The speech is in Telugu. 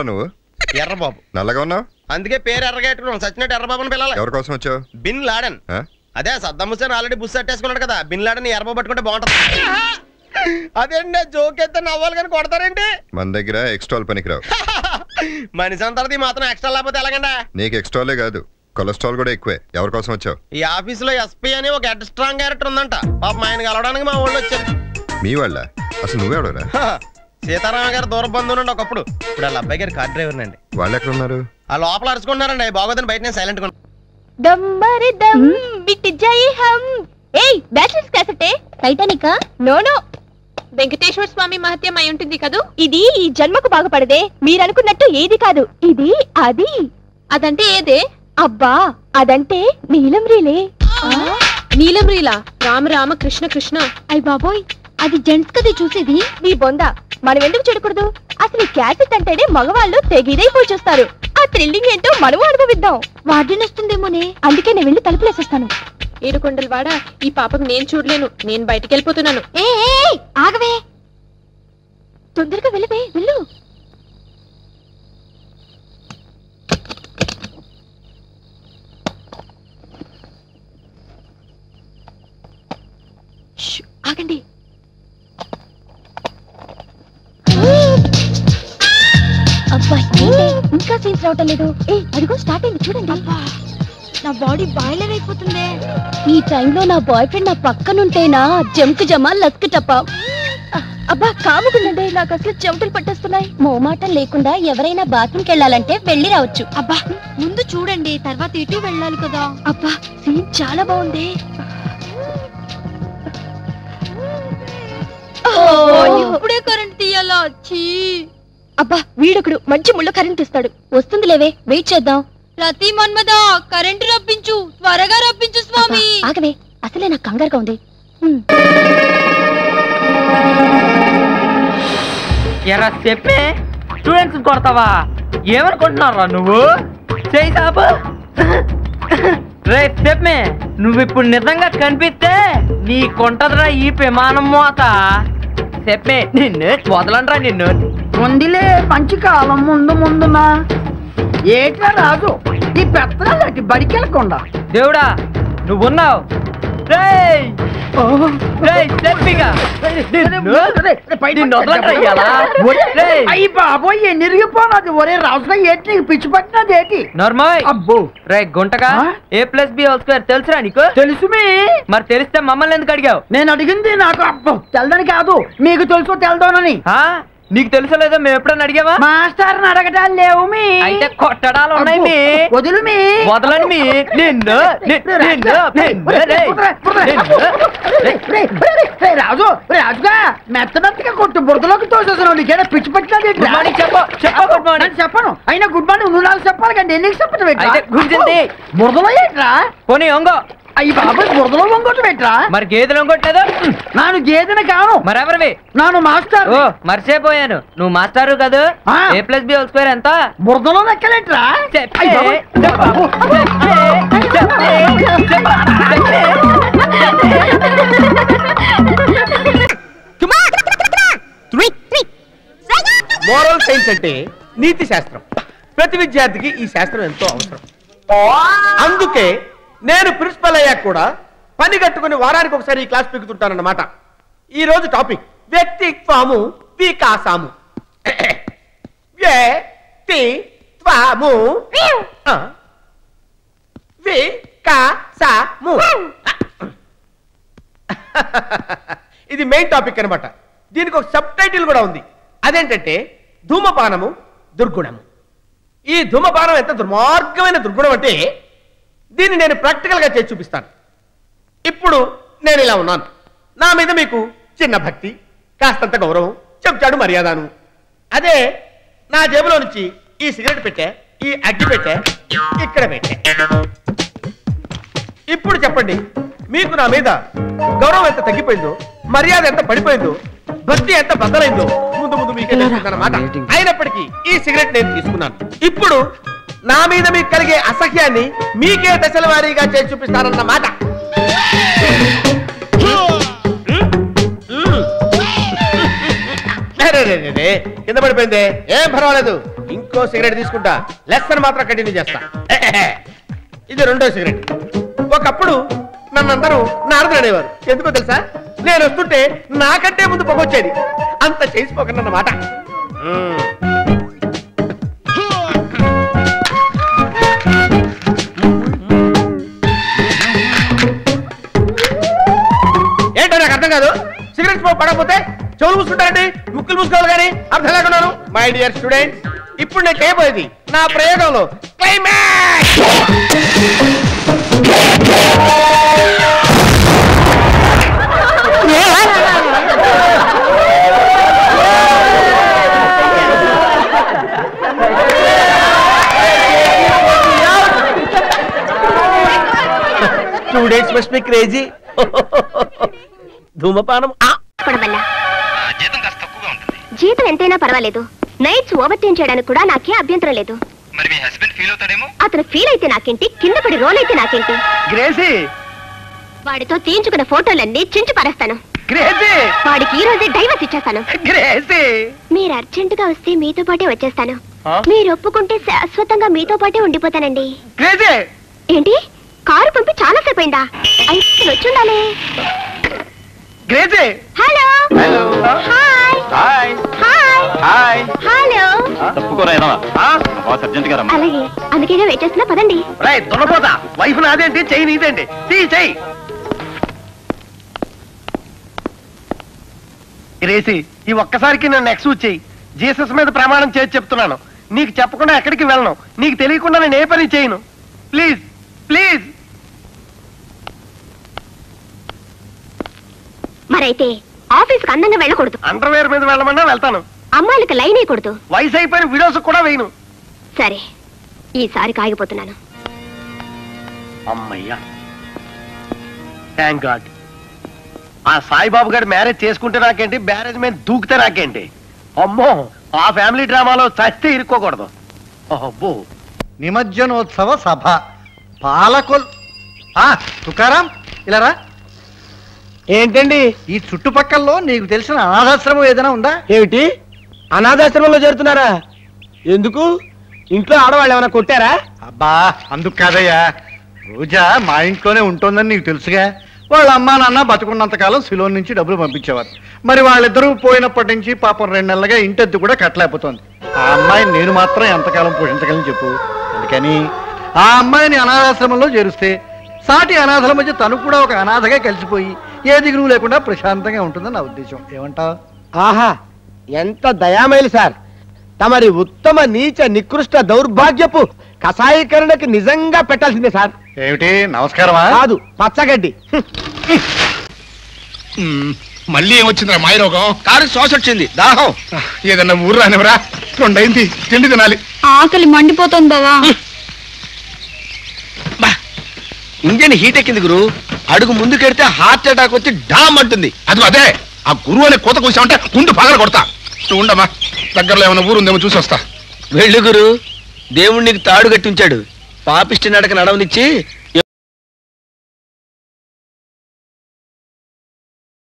నువ్వు? ఎర్రబాబు. నల్లగా ఉన్నావు, అందుకే పేరు ఎర్రగా పెట్టుకున్నాం. సచ్చినట్టు ఎర్రబాబుని పిల్లలు. ఎవరి కోసం వచ్చావు? Bin Laden. అదే సద్దాం హుసేన్ ఆల్రెడీ బుస్ అట్టేసుకున్నాడు కదా, బిన్ లాడెన్ ఎర్రబాబు పట్టుకుంటే బాగుంటది. అదేంటి జోక్ ఎత్తే నవ్వాలి కానీ కొడతారేంటి? మన దగ్గర ఎక్స్ట్రాల్ పనికిరావు. మనిషి అంతది మాత్రం ఎక్స్ట్రా లేకపోతే ఎలాగండా? నీకు ఎక్స్ట్రాలే కాదు, కొలెస్ట్రాల్ కూడా ఎక్కువే. ఎవరి కోసం వచ్చావు? ఈ ఆఫీస్ లో ఎస్పీ అని ఒక హెడ్ స్ట్రాంగ్ క్యారెక్టర్ ఉందంట. పాపం ఆయన కలవడానికి మా ఊళ్ళో వచ్చారు. మీ వాళ్ళ? అసలు నువ్వెవడరా? సీతారామ గారు దూర బంధువునండి ఒకప్పుడు. ఇప్పుడు వాళ్ళ అబ్బాయి గారు కార్ డ్రైవర్ నండి. వాళ్ళు ఎక్కడ ఉన్నారు? ఆ లోపల అరుచుకున్నారండి. బాగోదని బయట నేను సైలెంట్ గా. టైటానిక్ వెంకటేశ్వర స్వామి మహత్యం అయి ఉంటుంది కదూ. ఇది ఈ జన్మకు బాగుపడదే. మీరనుకున్నట్టు ఏది కాదు, ఇది అది. అదంటే ఏదే? అబ్బా అదంటే నీలం రీలే. నీలం రీలా? రామ రామ కృష్ణ కృష్ణ. అయ్య బాబోయ్, అది జెంట్స్ కది చూసేది. నీ బొంద, మనం ఎందుకు చెడకూడదు? అసలు ఈ క్యాసెట్ అంటేనే మగవాళ్ళు తెగిదైపోయి చూస్తారు. ఆ థ్రిల్లింగ్ ఏంటో మనము అనుభవిద్దాం. వార్డెన్ వస్తుందేమోనే, అందుకే నేను వెళ్ళి తలుపులేసేస్తాను. ఏడుకొండలు వాడా, ఈ పాపకు నేను చూడలేను. నేను బయటికి వెళ్ళిపోతున్నాను. ఆగవే, తొందరగా వెళ్ళవే, వెళ్ళు. ఆగండి. అబ్బా ఇంకా సీన్స్ రావటం లేదు. అదిగో స్టార్ట్ అయింది చూడండి. నా బాడీ బాయిలర్ అయిపోతుంది. ఈ టైంలో నా బాయ్ ఫ్రెండ్ నా పక్కనుంటేనా జంకు జమా లస్క్ టప్ప. అబ్బా కాముకుందండి, నాకు అసలు చెమటలు పట్టేస్తున్నాయి. మోమాటం లేకుండా ఎవరైనా బాత్రూమ్కి వెళ్ళాలంటే వెళ్ళి రావచ్చు. అబ్బా ముందు చూడండి, తర్వాత ఇటు వెళ్ళాలి కదా. అబ్బా సీన్ చాలా బాగుంది. ఇప్పుడే కరెంట్ తీయాలా? అబ్బా వీడొకడు మంచి ముళ్ళ కరెంట్ ఇస్తాడు. వస్తుంది లేవే, వెయిట్ చేద్దాం. రతి మన్మద, కరెంటు రప్పించు, త్వరగా రప్పించు స్వామి. ఆగవే, అసలే నాకు కంగారుగా ఉంది. ఎరా చెప్పే, స్టూడెంట్స్ కొడతావా? ఏమనుకుంటున్నారా నువ్వు? చేయి సాబు. రేపు చెప్పే, నువ్వు ఇప్పుడు నిజంగా కనిపిస్తే నీ కొంటదిరా ఈ విమానం మోత. చెప్పే, నిన్ను వదలండ్రా. నిన్ను ముందులే మంచి కాలం ముందు ముందునా ఏట్లా రాదు ఈ పెత్తనాలకి బడికెళ్ళకుండా. దేవుడా నువ్వున్నావు. అయ్యి బాబోయ్ ఎన్నిరిగిపోనది. ఒరే రాజుగా ఏంటి నీకు పిచ్చి పట్టినది ఏంటి? నార్మల్. అబ్బో రే గుంటగా, A+B² తెలుసురా నీకు? తెలుసు. మరి తెలిస్తే మమ్మల్ని ఎందుకు అడిగావు? నేను అడిగింది నాకు అబ్బో తెలదని కాదు, మీకు తెలుసో తెలదోనని. నీకు తెలుసో లేదో మేము ఎప్పుడైనా అడిగావా? మాస్టర్ని అడగటాలు లేవు. మీ అయితే కొట్టడాలు ఉన్నాయి. మీ వదులు, మీ వదలని. మీ నిన్ను రాజు రాజుగా మెత్త మెత్తగా కొట్టు బురదలోకి తోసేస్తున్నావు. నీకేనా పిచ్చి పట్టినది? చెప్పను. అయినా గుడ్ మార్నింగ్ నువ్వు నాకు చెప్పాలి కండి. ఎన్నికి చెప్పడం గురించి బురదలో ఏంట్రా? పోనీ వంగో. అయ్యి బాబాయ్ బురదలో వంగొట్టు పెట్టరా? మరి గేదెలు వంగొట్టలేదు. నాను గేదెని కాను. మరెవరివి? నాను మాస్టర్. ఓ మర్చిపోయాను, నువ్వు మాస్టారు కదా. A+B² ఎంత? బురదలో లెక్కలేట్రా? మోరల్ సైన్స్ అంటే నీతి శాస్త్రం. ప్రతి విద్యార్థికి ఈ శాస్త్రం ఎంతో అవసరం. అందుకే నేను ప్రిన్సిపల్ అయ్యాక కూడా పని కట్టుకుని వారానికి ఒకసారి ఈ క్లాస్ పీకుతుంటానన్నమాట. ఈ రోజు టాపిక్ వ్యక్తిత్వము వికాసము. వ్యక్తిత్వము వికాసము. ఇది మెయిన్ టాపిక్ అన్నమాట. దీనికి ఒక సబ్ టైటిల్ కూడా ఉంది. అదేంటంటే ధూమపానము దుర్గుణము. ఈ ధూమపానం ఎంత దుర్మార్గమైన దుర్గుణం అంటే దీన్ని నేను ప్రాక్టికల్ గా చేసి చూపిస్తాను. ఇప్పుడు నేను ఇలా ఉన్నాను, నా మీద మీకు చిన్న భక్తి, కాస్తంత గౌరవం, చెంచాడు మర్యాదను. అదే నా జేబులో నుంచి ఈ సిగరెట్ పెట్టే, ఈ అగ్గి పెట్టే, ఇక్కడ పెట్టే. ఇప్పుడు చెప్పండి, మీకు నా మీద గౌరవం ఎంత తగ్గిపోయిందో, మర్యాద ఎంత పడిపోయిందో, భక్తి ఎంత బద్దలైందో ముందు ముందు మీకే తెలుస్తుందన్నమాట. అయినప్పటికీ ఈ సిగరెట్ నేను తీసుకున్నాను. ఇప్పుడు నా మీద మీకు కలిగే అసహ్యాన్ని మీకే దశల వారీగా చేసి చూపిస్తారన్నమాట. కింద పడిపోయింది, ఏం పర్వాలేదు, ఇంకో సిగరెట్ తీసుకుంటా, లెసన్ మాత్రం కంటిన్యూ చేస్తా. ఇది రెండో సిగరెట్. ఒకప్పుడు నన్నందరూ నారదుడు అనేవారు. ఎందుకో తెలుసా? నేను వస్తుంటే నాకంటే ముందు పొగొచ్చేది. అంత చేసిపోకన్నమాట. ఏంటో నాకు అర్థం కాదు. సిగరెట్ స్మోక్ పడకపోతే చెవులు మూసుకుంటారండి, ముక్కులు మూసుకోవాలి కానీ అర్థం లేకున్నాను. మై డియర్ స్టూడెంట్, ఇప్పుడు నేను చేయబోయేది నా ప్రయోగంలో climax. Students must be crazy. ధూమపానం జీతం ఎంతైనా పర్వాలేదు. నైట్స్ ఓవర్ టైం చేయడానికి కూడా నాకే అభ్యంతరం లేదు. మరి మీ హస్బెండ్ ఫీల్ అవుతాడేమో. అతను ఫీల్ అయితే నాకేంటి, కింద పడి రోల్ అయితే నాకేంటి. గ్రేసీ, వాడితో తీయించుకున్న ఫోటోలన్నీ చించి పారేస్తాను. గ్రేసీ, వాడికి ఈ రోజే డైవర్స్ ఇచ్చేస్తాను. గ్రేసీ, మీరు అర్జెంట్ గా వస్తే మీతో పాటే వచ్చేస్తాను. మీరు ఒప్పుకుంటే శాశ్వతంగా మీతో పాటే ఉండిపోతానండి. గ్రేసీ. ఏంటి, కారు పంపి చాలా సేపు అయిందా? అయితే వచ్చి ఉండాలి. Gracie. Hello. Hi. Hi hi. Hi. Hello. తప్పుకోరా బాస్ అర్జెంట్ గా రమ్మా. అలాగే, అందుకేగా వెయిట్ చేస్తున్నా. పదండి. రైట్, దున్నపోతా. వైఫ్ నాదేంటి, చెయ్యి నీదేంటి. చెయ్యి. గ్రేసీ, ఈ ఒక్కసారికి నన్ను ఎక్స్క్యూజ్ చెయ్యి. జీసస్ మీద ప్రమాణం చేసి చెప్తున్నాను, నీకు చెప్పకుండా ఎక్కడికి వెళ్ళను. నీకు తెలియకుండా నేను ఏ పని చేయను. Please please. మరైతే ఆఫీస్కి అందంగా వెళ్ళకూడదు. అండర్వేర్ మీద వెళ్ళమన్నా వెళ్తాను. అమ్మాయిలకు లైన్ వేయకూడదు. వయసు అయిపోయిన వీడియోస్ కూడా వేయను. సరే, ఈసారి కాగిపోతున్నాను. అమ్మయ్యా, థ్యాంక్ గాడ్. ఆ సాయిబాబు గారు మ్యారేజ్ చేసుకుంటే నాకేంటి, మ్యారేజ్ మీద దూకితే నాకేంటి. అమ్మో, ఆ ఫ్యామిలీ డ్రామాలో చస్తే ఇరుక్కోకూడదు. అబ్బో. నిమజ్జనోత్సవ సభ పాలకొల్. తుకారాం, ఇలారా. ఏంటండి? ఈ చుట్టుపక్కల్లో నీకు తెలిసిన అనాథాశ్రమం ఏదైనా ఉందా? ఏమిటి, అనాథాశ్రమంలో చేరుతున్నారా? ఎందుకు? ఇంట్లో ఆడవాళ్ళు ఏమైనా కొట్టారా? అబ్బా, అందుకు కాదయ్యా. రోజా మా ఇంట్లోనే ఉంటుందని నీకు తెలుసుగా. వాళ్ళ అమ్మా నాన్న బతుకున్నంతకాలం సిలోన్ నుంచి డబ్బులు పంపించేవారు. మరి వాళ్ళిద్దరూ పోయినప్పటి నుంచి పాపం 2 నెలలుగా ఇంటెద్దు కూడా కట్టలేకపోతుంది. ఆ అమ్మాయిని నేను మాత్రం ఎంతకాలం పోషించగలను చెప్పు. అందుకని ఆ అమ్మాయిని అనాథాశ్రమంలో చేరుస్తే సాటి అనాథల మధ్య తను కూడా ఒక అనాథగా కలిసిపోయి ఏ దిగులు లేకుండా ప్రశాంతంగా ఉంటుందని నా ఉద్దేశం. ఏమంటావు? ఆహా, ఎంత దయామేలు సార్. తమరి ఉత్తమ నీచ నికృష్ట దౌర్భాగ్యపు కషాయీకరణకి నిజంగా పెట్టాల్సిందే సార్. ఏమిటి, నమస్కారమా? కాదు, పచ్చగడ్డి. మళ్ళీ ఏమొచ్చిందిరా మాయరోగం? కారు శ్వాస వచ్చింది, దాహం. ఏదన్నా ఊరు రానివరా? 2 అయింది, తిండి తినాలి. ఆకలి మండిపోతుంది బావా. ఇంజన్ హీట్ ఎక్కింది గురు. అడుగు ముందుకెడితే హార్ట్ అటాక్ వచ్చి డామ్ అంటుంది. అదే ఆ గురువు అనే కోత కూర్చామంటే గుండు పగల కొడతా. నువ్వు ఉండమ్మా, దగ్గరలో ఏమైనా ఊరు ఉందేమో చూసి వస్తా. వెళ్ళు గురు, దేవుణ్ణికి తాడు కట్టించాడు. పాపిష్టి నడక నడవనిచ్చి